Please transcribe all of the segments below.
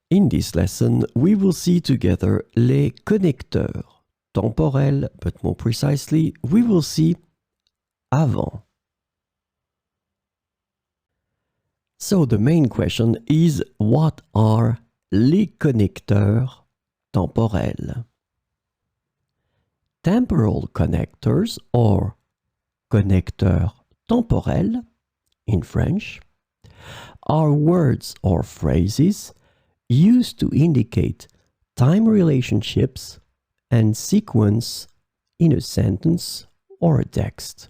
In this lesson, we will see together les connecteurs temporels, but more precisely, we will see avant. So the main question is, what are les connecteurs temporels? Temporal connectors, or connecteurs temporels in French, are words or phrases used to indicate time relationships and sequence in a sentence or a text.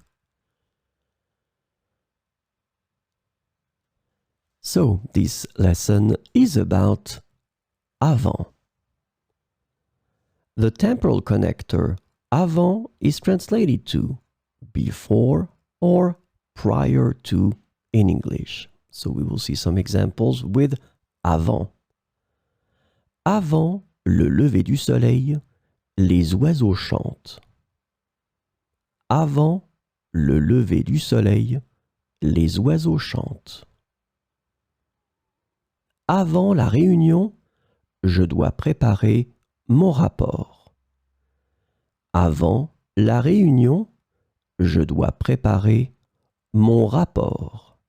So this lesson is about avant. The temporal connector avant is translated to before or prior to in English. So we will see some examples with avant. Avant le lever du soleil, les oiseaux chantent. Avant le lever du soleil, les oiseaux chantent. Avant la réunion, je dois préparer mon rapport. Avant la réunion, je dois préparer mon rapport.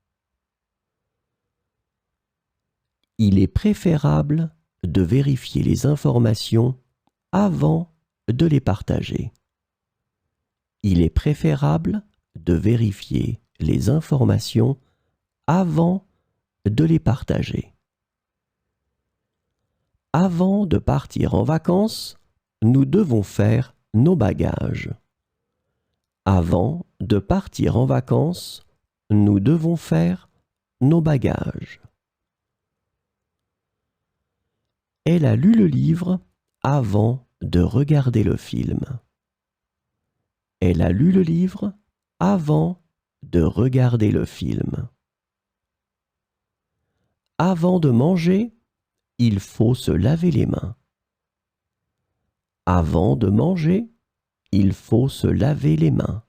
Il est préférable de vérifier les informations avant de les partager. Il est préférable de vérifier les informations avant de les partager. Avant de partir en vacances, nous devons faire nos bagages. Avant de partir en vacances, nous devons faire nos bagages. Elle a lu le livre avant de regarder le film. Elle a lu le livre avant de regarder le film. Avant de manger, il faut se laver les mains. Avant de manger, il faut se laver les mains.